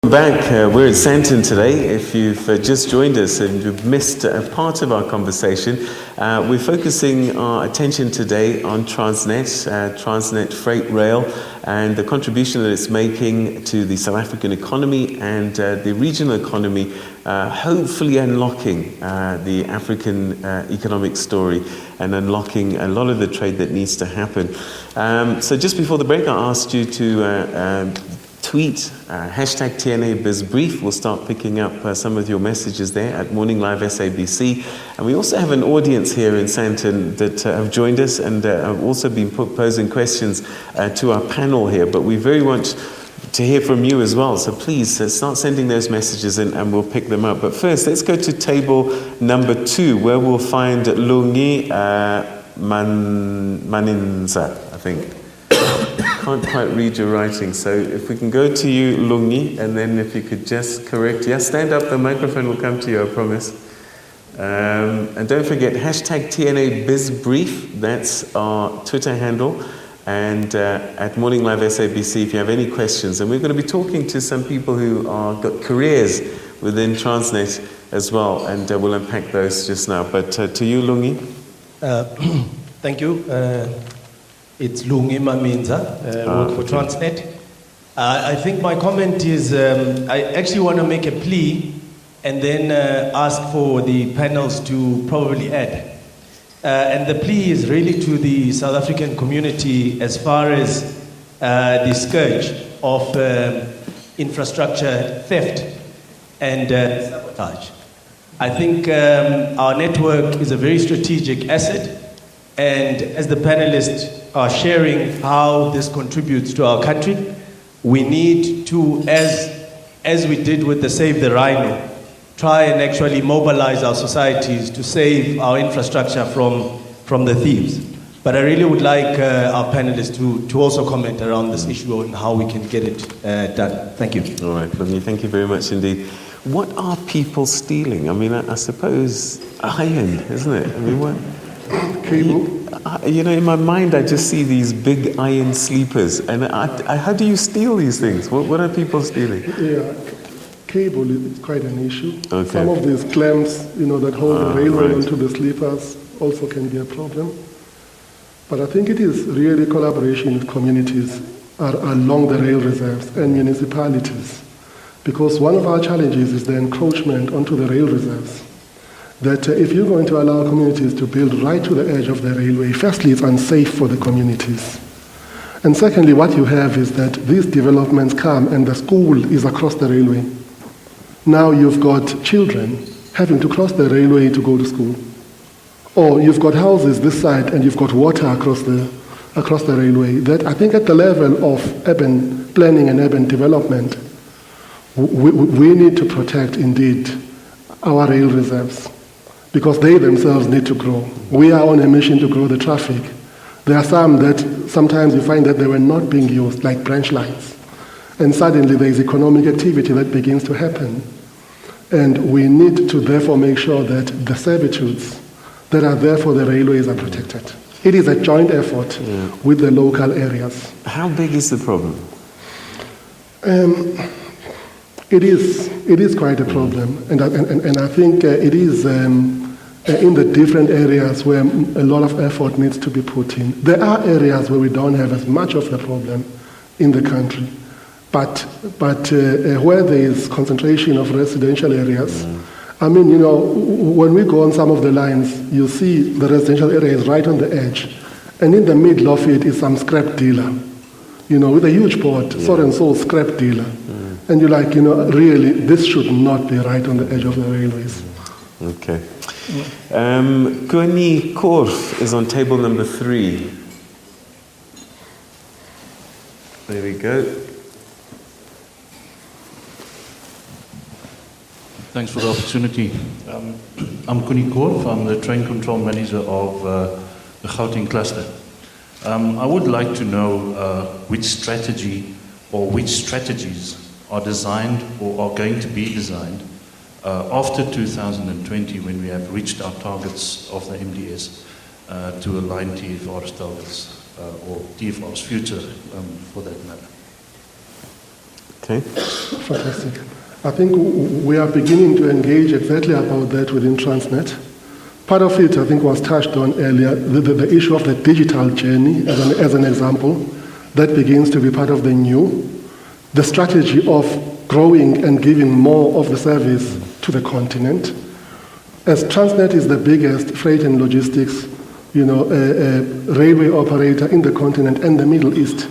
Back, we're in Sandton today. If you've just joined us and you've missed a part of our conversation, we're focusing our attention today on Transnet Freight Rail, and the contribution that it's making to the South African economy and the regional economy, hopefully unlocking the African economic story and unlocking a lot of the trade that needs to happen. So just before the break, I asked you to tweet hashtag TNA Biz Brief. We'll start picking up some of your messages there at Morning Live SABC. And we also have an audience here in Sandton that have joined us and have also been posing questions to our panel here. But we very want to hear from you as well. So please start sending those messages in and we'll pick them up. But first, let's go to table number 2, where we'll find Lungi Maninza, I think. Can't quite read your writing, so if we can go to you, Lungi, and then if you could just correct. Yeah, stand up, the microphone will come to you, I promise. And don't forget, hashtag TNA Biz Brief, that's our Twitter handle, and at Morning Live SABC if you have any questions. And we're going to be talking to some people who are got careers within Transnet as well, and we'll unpack those just now. But to you, Lungi. Thank you. It's Lungi Maminza, work for Transnet. I think my comment is, I actually want to make a plea and then ask for the panels to probably add. And the plea is really to the South African community as far as the scourge of infrastructure theft and sabotage. I think our network is a very strategic asset, and as the panelists are sharing how this contributes to our country, we need to, as we did with the Save the Rhino, try and actually mobilize our societies to save our infrastructure from the thieves. But I really would like our panelists to also comment around this issue and how we can get it done. Thank you. All right, Lungi, thank you very much indeed. What are people stealing? I mean, I suppose iron, isn't it? I mean, what? Cable. You know, in my mind, I just see these big iron sleepers. And how do you steal these things? What are people stealing? Yeah, cable is quite an issue. Okay. Some of these clamps, that hold the railway onto the sleepers also can be a problem. But I think it is really collaboration with communities along the rail reserves and municipalities. Because one of our challenges is the encroachment onto the rail reserves. That if you're going to allow communities to build right to the edge of the railway, firstly, it's unsafe for the communities. And secondly, what you have is that these developments come and the school is across the railway. Now you've got children having to cross the railway to go to school. Or you've got houses this side and you've got water across the railway. That I think at the level of urban planning and urban development, we need to protect indeed our rail reserves, because they themselves need to grow. We are on a mission to grow the traffic. There are some that sometimes you find that they were not being used, like branch lines. And suddenly there is economic activity that begins to happen. And we need to therefore make sure that the servitudes that are there for the railways are protected. It is a joint effort with the local areas. How big is the problem? It is quite a problem, and I think it is in the different areas where a lot of effort needs to be put in. There are areas where we don't have as much of the problem in the country, but where there is concentration of residential areas, I mean, when we go on some of the lines, you see the residential area is right on the edge, and in the middle of it is some scrap dealer, with a huge board, so-and-so scrap dealer. And you're like, really, this should not be right on the edge of the railways. Okay. Kweni Korf is on table number 3. There we go. Thanks for the opportunity. I'm Kweni Korf. I'm the train control manager of the Gauteng cluster. I would like to know which strategy or which strategies are designed or are going to be designed after 2020, when we have reached our targets of the MDS to align TFR's targets or TFR's future for that matter. Okay. Fantastic. I think we are beginning to engage exactly about that within Transnet. Part of it, I think, was touched on earlier, the issue of the digital journey as an example. That begins to be part of the new. The strategy of growing and giving more of the service to the continent. As Transnet is the biggest freight and logistics, railway operator in the continent and the Middle East,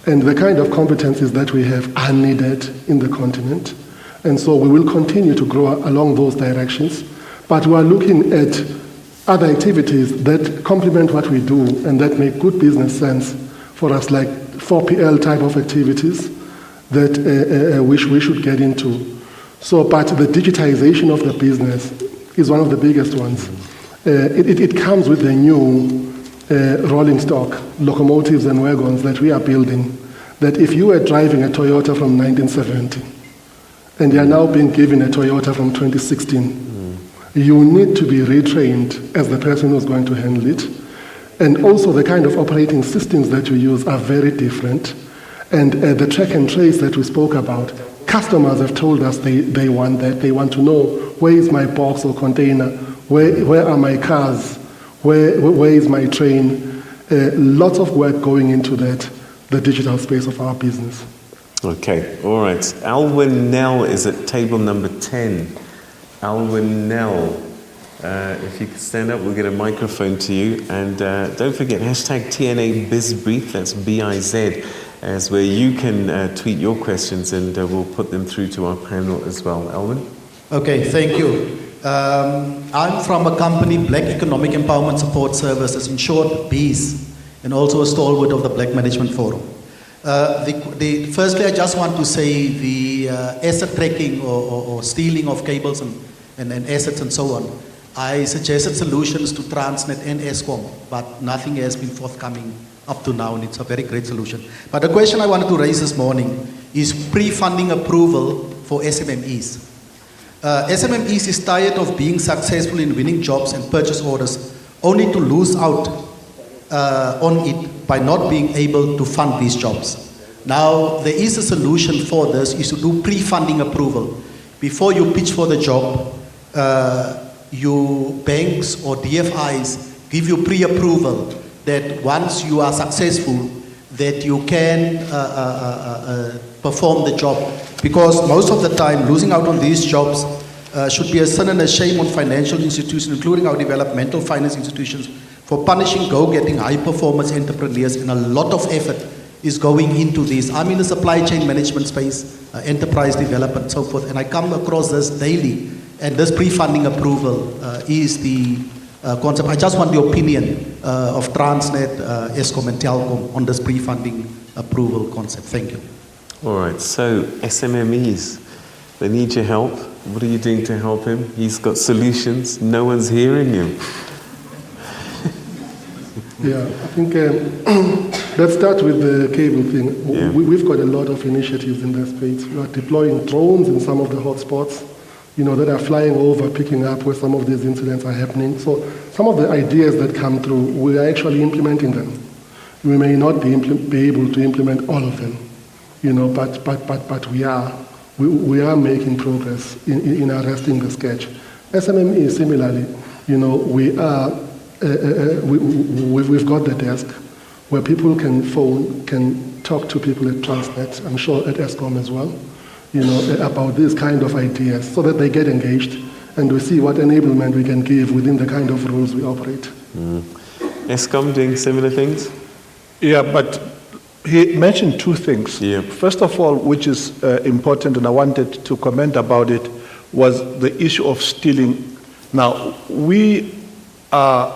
and the kind of competencies that we have are needed in the continent. And so we will continue to grow along those directions. But we are looking at other activities that complement what we do and that make good business sense for us, like 4PL type of activities that we should get into. So, but the digitization of the business is one of the biggest ones. It comes with the new rolling stock, locomotives and wagons that we are building, that if you were driving a Toyota from 1970 and you are now being given a Toyota from 2016, you need to be retrained as the person who's going to handle it. And also the kind of operating systems that you use are very different. And the track and trace that we spoke about, customers have told us they want that. They want to know, where is my box or container? Where are my cars? Where is my train? Lots of work going into that, the digital space of our business. Okay, all right. Alwyn Nell is at table number 10. Alwyn Nell, if you could stand up, we'll get a microphone to you. And don't forget, hashtag TNA Biz Brief, that's B-I-Z, as where you can tweet your questions and we'll put them through to our panel as well. Alwyn? Okay, thank you. I'm from a company, Black Economic Empowerment Support Services, in short, BEES, and also a stalwart of the Black Management Forum. Firstly, I just want to say the asset tracking or stealing of cables and assets and so on, I suggested solutions to Transnet and Eskom, but nothing has been forthcoming up to now, and it's a very great solution. But the question I wanted to raise this morning is pre-funding approval for SMMEs. SMMEs is tired of being successful in winning jobs and purchase orders, only to lose out on it by not being able to fund these jobs. Now, there is a solution for this, is to do pre-funding approval. Before you pitch for the job, you banks or DFIs give you pre-approval that once you are successful, that you can perform the job. Because most of the time, losing out on these jobs should be a sin and a shame on financial institutions, including our developmental finance institutions, for punishing go-getting high-performance entrepreneurs, and a lot of effort is going into this. I'm in the supply chain management space, enterprise development, and so forth, and I come across this daily, and this pre-funding approval is the concept. I just want the opinion of Transnet, Eskom, and Telkom on this pre-funding approval concept. Thank you. All right, so SMMEs, they need your help. What are you doing to help him? He's got solutions. No one's hearing him. Yeah, I think let's start with the cable thing. Yeah. We've got a lot of initiatives in that space. We are deploying drones in some of the hotspots, that are flying over, picking up where some of these incidents are happening. So some of the ideas that come through, we are actually implementing them. We may not be able to implement all of them, but we are making progress in arresting the sketch. SMME similarly, we are. We've got the desk where people can phone, can talk to people at Transnet, I'm sure at Eskom as well, about these kind of ideas so that they get engaged and we see what enablement we can give within the kind of rules we operate. Eskom doing similar things? Yeah, but he mentioned two things. Yeah. First of all, which is important, and I wanted to comment about it, was the issue of stealing. Now, we are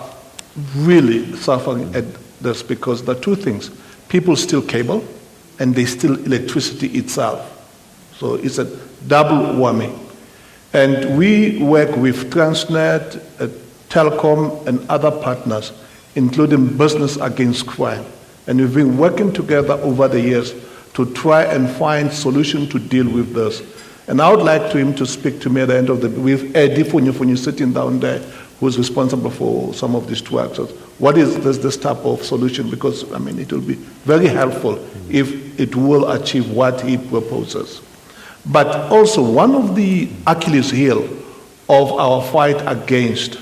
really suffering at this because there are two things. People steal cable and they steal electricity itself. So it's a double whammy. And we work with Transnet, Telkom, and other partners, including Business Against Crime. And we've been working together over the years to try and find solutions to deal with this. And I would like him to speak to me at the end of the with Eddie Funyu sitting down there, who's responsible for some of these two actors. What is this type of solution? Because, I mean, it will be very helpful if it will achieve what he proposes. But also, one of the Achilles heel of our fight against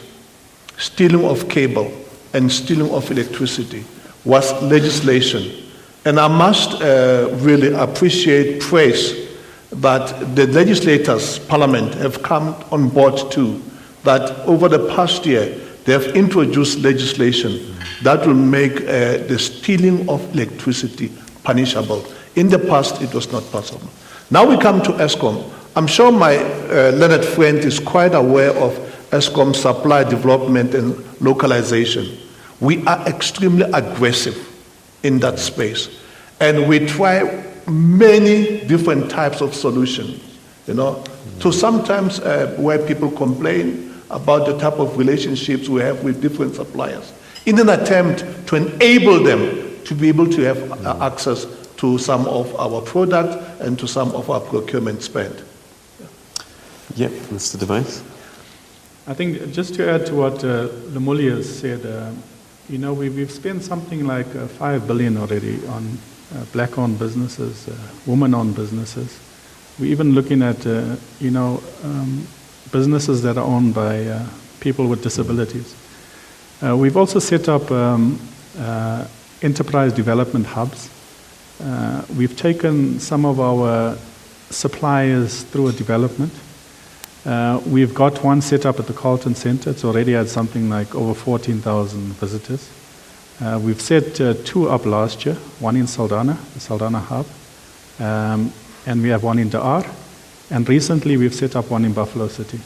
stealing of cable and stealing of electricity was legislation. And I must really appreciate, praise that the legislators, Parliament, have come on board too, that over the past year, they have introduced legislation that will make the stealing of electricity punishable. In the past, it was not possible. Now we come to Eskom. I'm sure my learned friend is quite aware of Eskom supply development and localization. We are extremely aggressive in that space. And we try many different types of solutions, to sometimes where people complain about the type of relationships we have with different suppliers, in an attempt to enable them to be able to have access to some of our product and to some of our procurement spend. Yep, Mr. Tobias. I think just to add to what Mlamuli has said, we've spent something like 5 billion already on black-owned businesses, women-owned businesses. We're even looking at, businesses that are owned by people with disabilities. We've also set up enterprise development hubs. We've taken some of our suppliers through a development. We've got one set up at the Carlton Centre. It's already had something like over 14,000 visitors. We've set 2 up last year, one in Saldanha, the Saldanha hub, and we have one in Dar. And recently we've set up one in Buffalo City.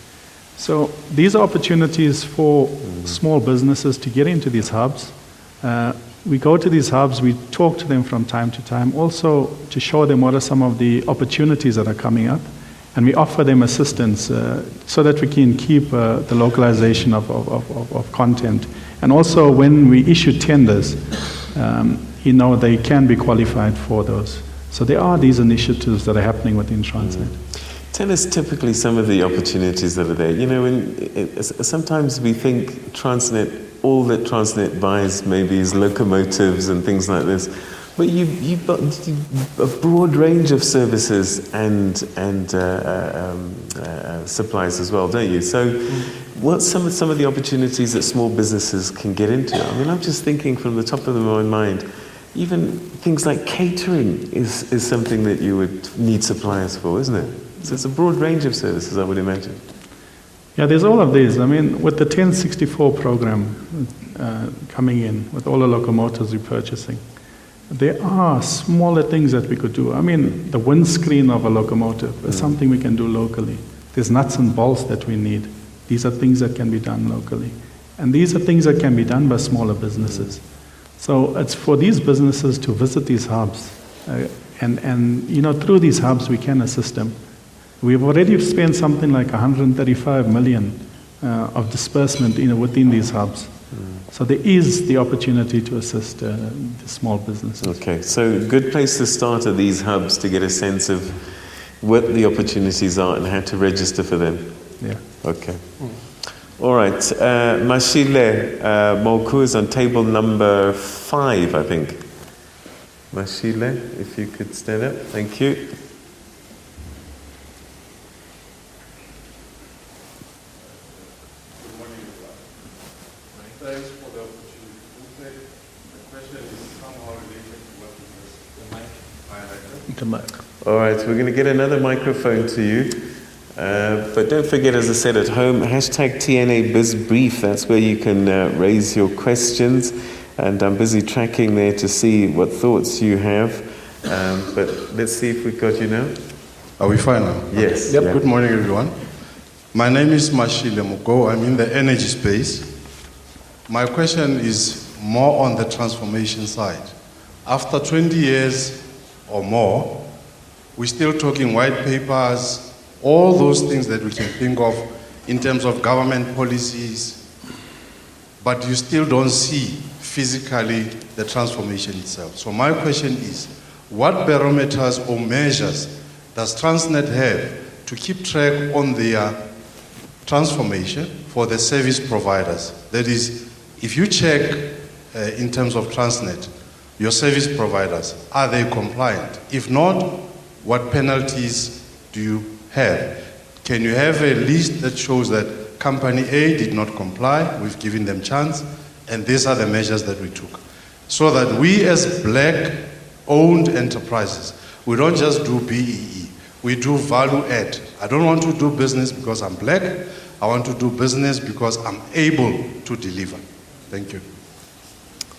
So these are opportunities for small businesses to get into these hubs. We go to these hubs, we talk to them from time to time, also to show them what are some of the opportunities that are coming up. And we offer them assistance so that we can keep the localization of content. And also when we issue tenders, they can be qualified for those. So there are these initiatives that are happening within Transnet. Tell us typically some of the opportunities that are there. Sometimes we think Transnet, all that Transnet buys maybe is locomotives and things like this. But you've got a broad range of services and supplies as well, don't you? So what's some of the opportunities that small businesses can get into? I mean, I'm just thinking from the top of my mind, even things like catering is something that you would need suppliers for, isn't it? So it's a broad range of services, I would imagine. Yeah, there's all of these. I mean, with the 1064 program coming in, with all the locomotives we're purchasing, there are smaller things that we could do. I mean, the windscreen of a locomotive is something we can do locally. There's nuts and bolts that we need. These are things that can be done locally. And these are things that can be done by smaller businesses. So it's for these businesses to visit these hubs. And through these hubs, we can assist them. We've already spent something like 135 million of disbursement within these hubs. So there is the opportunity to assist the small businesses. Okay, so a good place to start are these hubs to get a sense of what the opportunities are and how to register for them. Yeah. Okay. All right. Mashile Moku is on table number 5, I think. Mashile, if you could stand up. Thank you. Thanks for the opportunity. The question is somehow related to what you just highlighted. All right, we're going to get another microphone to you. But don't forget, as I said at home, hashtag TNA Biz Brief. That's where you can raise your questions. And I'm busy tracking there to see what thoughts you have. But let's see if we've got you now. Are we fine now? Yes. Yep. Yeah. Good morning, everyone. My name is Mashile Mugo. I'm in the energy space. My question is more on the transformation side. After 20 years or more, we're still talking white papers, all those things that we can think of in terms of government policies, but you still don't see physically the transformation itself. So my question is, what barometers or measures does Transnet have to keep track on their transformation for the service providers. That is, if you check in terms of Transnet, your service providers, are they compliant? If not, what penalties do you have? Can you have a list that shows that company A did not comply, we've given them chance, and these are the measures that we took? So that we as black-owned enterprises, we don't just do BEE, we do value add. I don't want to do business because I'm black, I want to do business because I'm able to deliver. Thank you.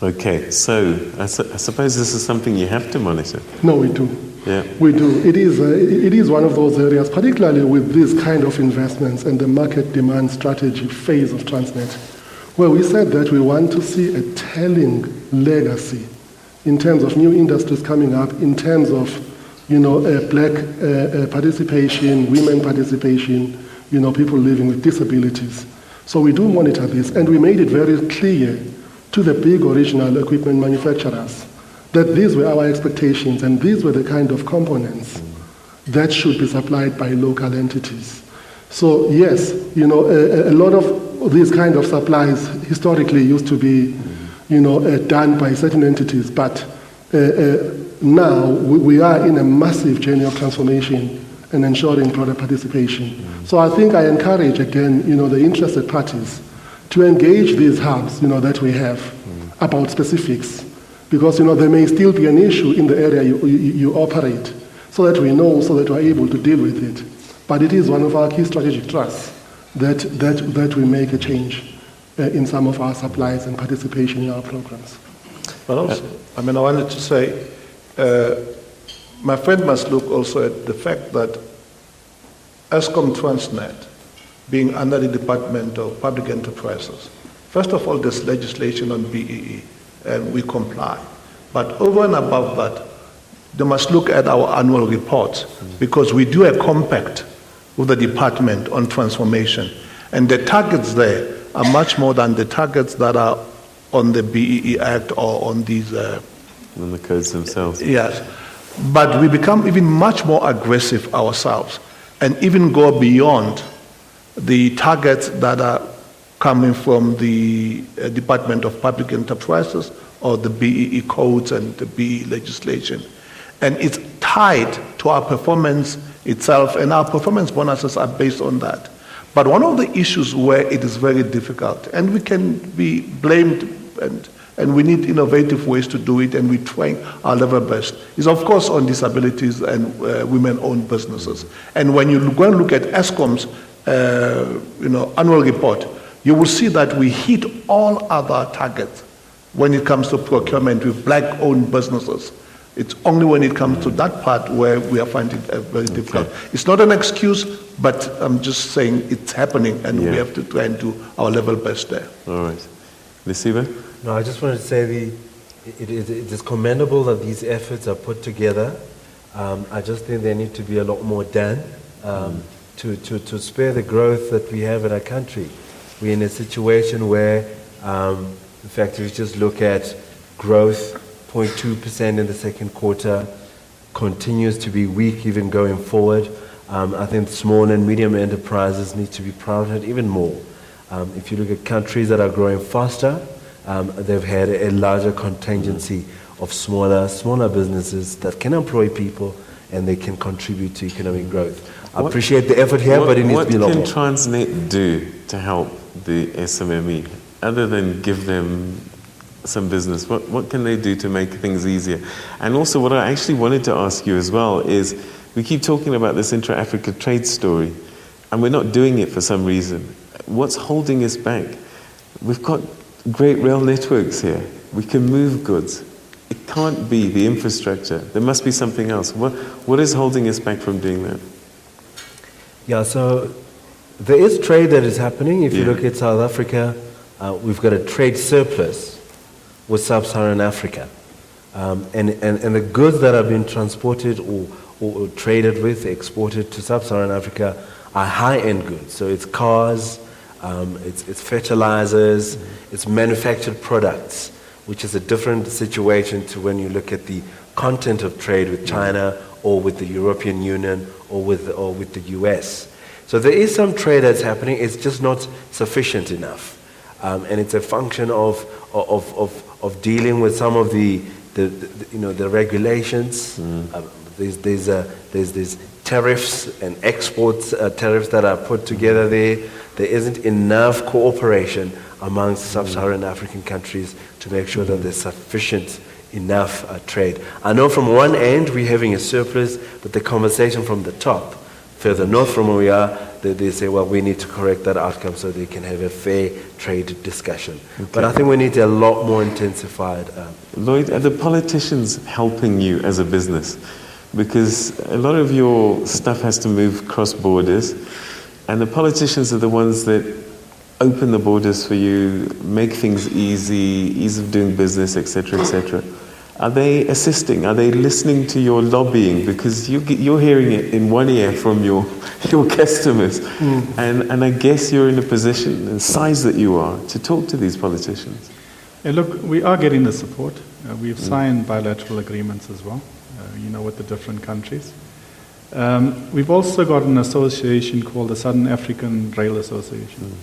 Okay, so I suppose this is something you have to monitor. No, we do. Yeah. We do. It is one of those areas, particularly with these kind of investments and the market demand strategy phase of Transnet, where we said that we want to see a telling legacy in terms of new industries coming up, in terms of, black participation, women participation, people living with disabilities. So we do monitor this, and we made it very clear to the big original equipment manufacturers that these were our expectations and these were the kind of components that should be supplied by local entities. So yes, a lot of these kind of supplies historically used to be, done by certain entities, but now we are in a massive journey of transformation and ensuring broader participation. So I think I encourage again, the interested parties to engage these hubs, that we have about specifics, because there may still be an issue in the area you operate, so that we know, so that we're able to deal with it. But it is one of our key strategic thrusts that we make a change in some of our supplies and participation in our programs. But also, I wanted to say, my friend must look also at the fact that Eskom Transnet, being under the Department of Public Enterprises, first of all, there's legislation on BEE, and we comply. But over and above that, they must look at our annual reports, because we do a compact with the department on transformation. And the targets there are much more than the targets that are on the BEE Act or on these... on the codes themselves. Yes. But we become even much more aggressive ourselves and even go beyond the targets that are coming from the Department of Public Enterprises or the BEE codes and the BEE legislation. And it's tied to our performance itself, and our performance bonuses are based on that. But one of the issues where it is very difficult, and we can be blamed, and we need innovative ways to do it, and we're trying our level best, is of course on disabilities and women-owned businesses. And when you go and look at Eskom's annual report, you will see that we hit all other targets when it comes to procurement with black-owned businesses. It's only when it comes to that part where we are finding it very difficult. It's not an excuse, but I'm just saying it's happening, and we have to try and do our level best there. All right. Lisiba? No, I just wanted to say it is commendable that these efforts are put together. I just think there need to be a lot more done to spare the growth that we have in our country. We're in a situation where, in fact, if you just look at growth, 0.2% in the second quarter, continues to be weak even going forward. I think small and medium enterprises need to be prioritized even more. If you look at countries that are growing faster, they've had a larger contingency of smaller businesses that can employ people and they can contribute to economic growth. I appreciate the effort here, but it needs to be a lot more. What can Transnet do to help the SMME, other than give them some business? What can they do to make things easier? And also what I actually wanted to ask you as well is, we keep talking about this intra-Africa trade story, and we're not doing it for some reason. What's holding us back? We've got great rail networks here. We can move goods. It can't be the infrastructure. There must be something else. What is holding us back from doing that? Yeah, so there is trade that is happening. If you look at South Africa, we've got a trade surplus with Sub-Saharan Africa. And the goods that are being transported or traded with, exported to Sub-Saharan Africa are high-end goods. So it's cars, it's fertilizers, it's manufactured products, which is a different situation to when you look at the content of trade with China or with the European Union or with the US. So there is some trade that's happening, it's just not sufficient enough. And it's a function of dealing with some of the regulations. There's tariffs and exports tariffs that are put together there. There isn't enough cooperation amongst sub-Saharan African countries to make sure that there's sufficient enough trade. I know from one end we're having a surplus, but the conversation from the top, further north from where we are, they say, well, we need to correct that outcome so they can have a fair trade discussion. Okay. But I think we need a lot more intensified. Lloyd, are the politicians helping you as a business? Because a lot of your stuff has to move cross borders, and the politicians are the ones that open the borders for you, make things easy, ease of doing business, etc., etc. Are they assisting? Are they listening to your lobbying? Because you're hearing it in one ear from your customers. And I guess you're in a position, the size that you are, to talk to these politicians. Look, we are getting the support. We've signed bilateral agreements as well, with the different countries. We've also got an association called the Southern African Rail Association.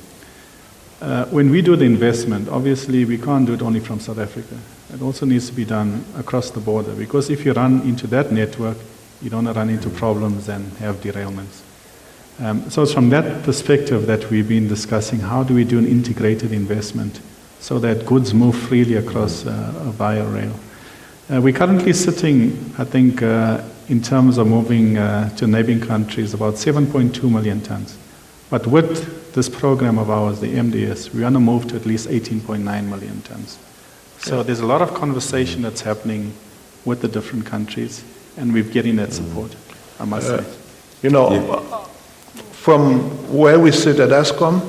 When we do the investment, obviously we can't do it only from South Africa. It also needs to be done across the border, because if you run into that network, you don't run into problems and have derailments. So it's from that perspective that we've been discussing how do we do an integrated investment so that goods move freely across via rail. We're currently sitting, I think, in terms of moving to neighboring countries, about 7.2 million tons. But with this program of ours, the MDS, we want to move to at least 18.9 million tons. So there's a lot of conversation that's happening with the different countries, and we're getting that support, I must say. From where we sit at Eskom,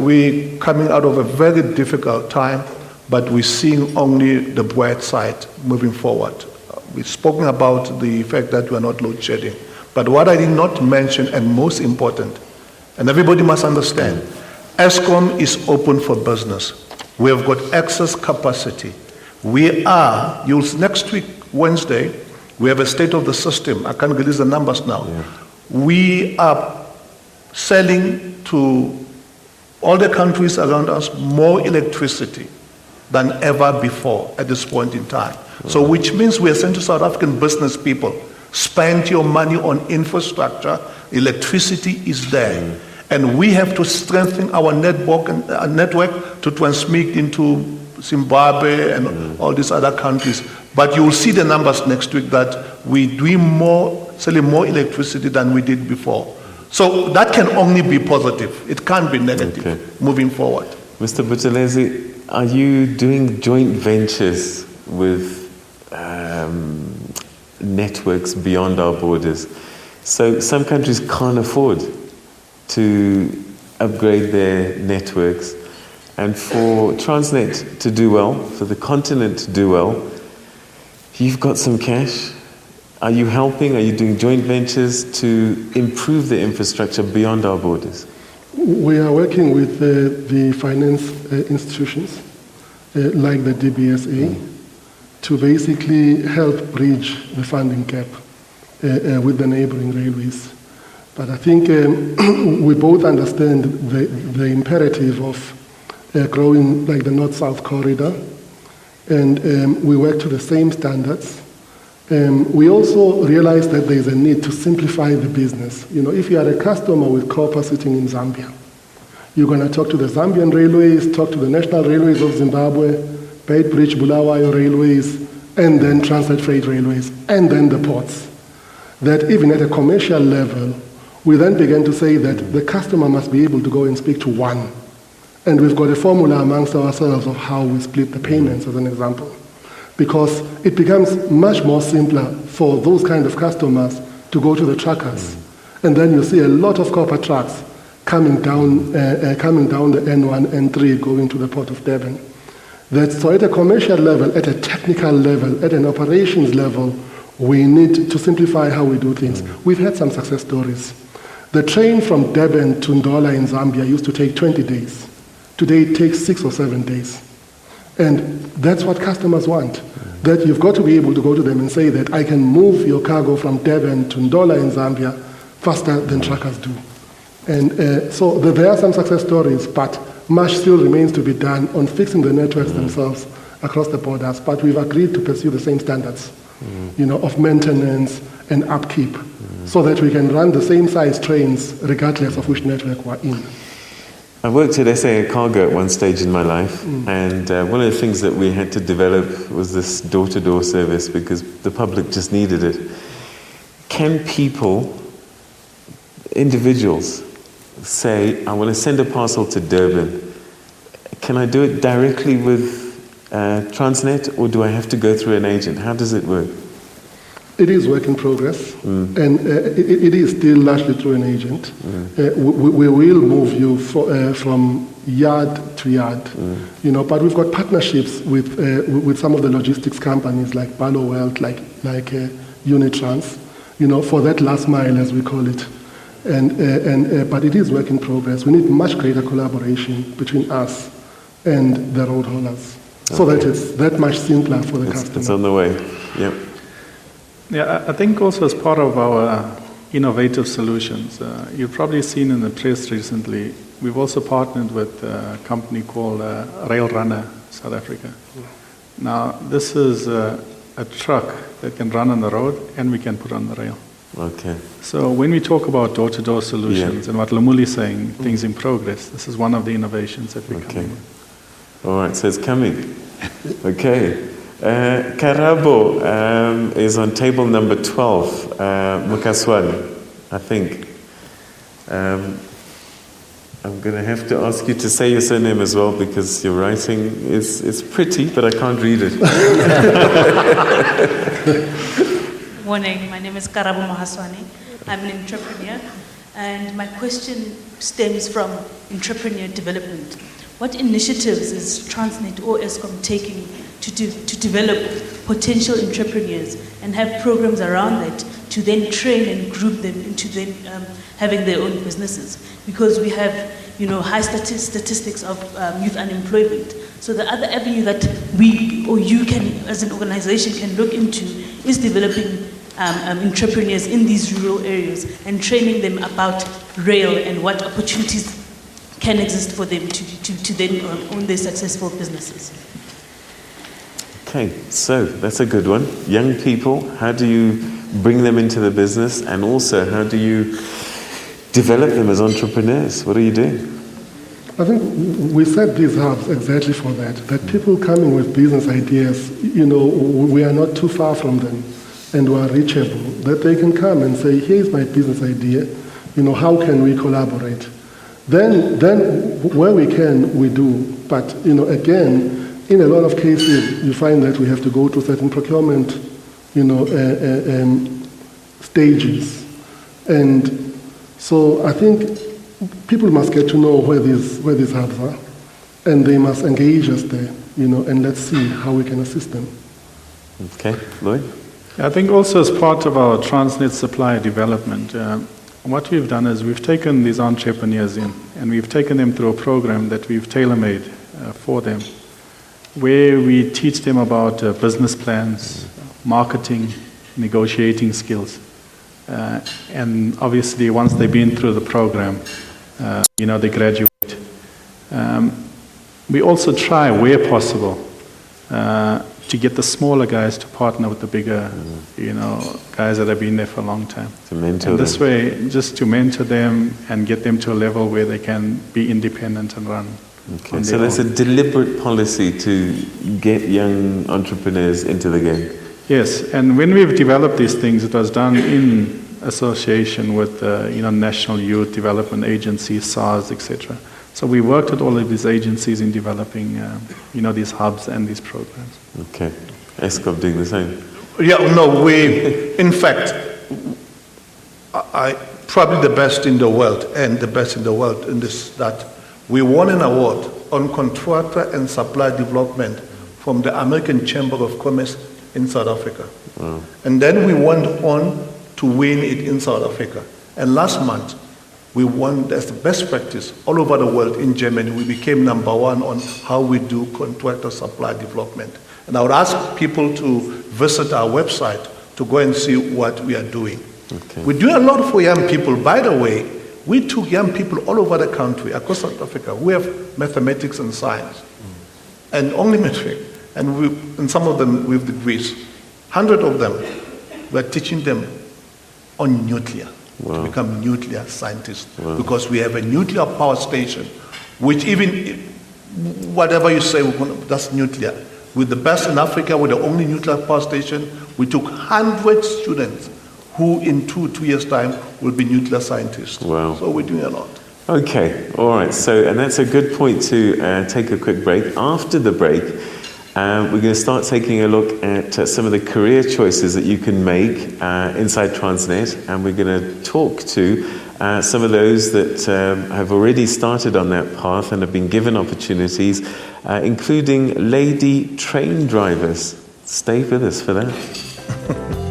we're coming out of a very difficult time, but we're seeing only the bright side moving forward. We've spoken about the fact that we're not load shedding. But what I did not mention, and most important, and everybody must understand, Eskom is open for business. We have got excess capacity. Next week, Wednesday, we have a state of the system. I can't release the numbers now. Yeah. We are selling to all the countries around us more electricity than ever before at this point in time. So which means we are saying to South African business people, spend your money on infrastructure, electricity is there. And we have to strengthen our network to transmit into Zimbabwe and all these other countries. But you will see the numbers next week that we're selling more electricity than we did before. So that can only be positive. It can't be negative moving forward. Mr. Buthelezi, are you doing joint ventures with networks beyond our borders? So some countries can't afford to upgrade their networks. And for Transnet to do well, for the continent to do well, you've got some cash. Are you helping? Are you doing joint ventures to improve the infrastructure beyond our borders? We are working with the finance institutions, like the DBSA, to basically help bridge the funding gap with the neighboring railways. But I think we both understand the imperative of growing like the North-South corridor, and we work to the same standards. We also realize that there is a need to simplify the business. If you are a customer with copper sitting in Zambia, you're going to talk to the Zambian railways, talk to the National Railways of Zimbabwe, Beitbridge, Bulawayo Railways, and then Transnet Freight Railways, and then the ports. That even at a commercial level, we then began to say that the customer must be able to go and speak to one. And we've got a formula amongst ourselves of how we split the payments, as an example. Because it becomes much more simpler for those kind of customers to go to the truckers. And then you see a lot of copper trucks coming down the N1, N3, going to the Port of Durban. So at a commercial level, at a technical level, at an operations level, we need to simplify how we do things. We've had some success stories. The train from Durban to Ndola in Zambia used to take 20 days. Today it takes 6 or 7 days. And that's what customers want. That you've got to be able to go to them and say that I can move your cargo from Durban to Ndola in Zambia faster than truckers do. And so there are some success stories, but much still remains to be done on fixing the networks themselves across the borders. But we've agreed to pursue the same standards, of maintenance and upkeep, so that we can run the same size trains regardless of which network we're in. I worked at SA Cargo at one stage in my life, and one of the things that we had to develop was this door-to-door service because the public just needed it. Can people, individuals, say, I want to send a parcel to Durban? Can I do it directly with Transnet, or do I have to go through an agent? How does it work? It is work in progress, and it is still largely through an agent. We will move you from yard to yard, but we've got partnerships with some of the logistics companies like Balo World, like Unitrans, for that last mile, as we call it. But it is work in progress. We need much greater collaboration between us and the road haulers, so that it's that much simpler for the customer. It's on the way. Yep. Yeah, I think also as part of our innovative solutions, you've probably seen in the press recently, we've also partnered with a company called Rail Runner South Africa. Now, this is a truck that can run on the road and we can put on the rail. Okay. So when we talk about door-to-door solutions and what Mlamuli is saying, things in progress, this is one of the innovations that we're coming with. All right, so it's coming. Okay. Karabo is on table number 12, Mukaswani, I think. I'm going to have to ask you to say your surname as well because your writing is pretty, but I can't read it. Morning, my name is Karabo Mahaswani. I'm an entrepreneur, and my question stems from entrepreneur development. What initiatives is Transnet or Eskom taking to develop potential entrepreneurs and have programs around that to then train and group them into then having their own businesses? Because we have, high statistics of youth unemployment. So the other avenue that we or you can, as an organization, can look into is developing entrepreneurs in these rural areas and training them about rail and what opportunities can exist for them to then own their successful businesses. Okay, so that's a good one. Young people, how do you bring them into the business, and also how do you develop them as entrepreneurs? What are you doing? I think we set these hubs exactly for that people coming with business ideas, we are not too far from them and we are reachable, that they can come and say, here's my business idea, how can we collaborate? Then where we can, we do. But, again, in a lot of cases, you find that we have to go to certain procurement, stages. And so I think people must get to know where these hubs are, and they must engage us there, and let's see how we can assist them. Okay, Lloyd? I think also as part of our Transnet supplier development, what we've done is we've taken these entrepreneurs in and we've taken them through a program that we've tailor-made for them, where we teach them about business plans, marketing, negotiating skills. And obviously once they've been through the program, they graduate. We also try, where possible, to get the smaller guys to partner with the bigger, guys that have been there for a long time. To mentor and this them. way, just to mentor them and get them to a level where they can be independent and run. Okay, so there's a deliberate policy to get young entrepreneurs into the game. Yes, and when we've developed these things, it was done in association with National Youth Development Agency, SARS, etc. So we worked with all of these agencies in developing, these hubs and these programs. Okay, Eskom doing the same. Yeah, no, in fact, I probably the best in the world, and the best in the world in this, that we won an award on contractor and supply development from the American Chamber of Commerce in South Africa. Wow. And then we went on to win it in South Africa. And last month, we won as the best practice all over the world in Germany. We became #1 on how we do contractor supply development. And I would ask people to visit our website to go and see what we are doing. Okay. We do a lot for young people. By the way, we took young people all over the country, across South Africa, who have mathematics and science, and only matric, and some of them with degrees. 100 of them, we're teaching them on nuclear, to become nuclear scientists, because we have a nuclear power station, which even whatever you say, that's nuclear. With the best in Africa, with the only nuclear power station, we took 100 students who in two years' time will be nuclear scientists. Wow. So we're doing a lot. Okay, all right. So, and that's a good point to take a quick break. After the break, we're going to start taking a look at some of the career choices that you can make inside Transnet, and we're going to talk to some of those that have already started on that path and have been given opportunities, including lady train drivers. Stay with us for that.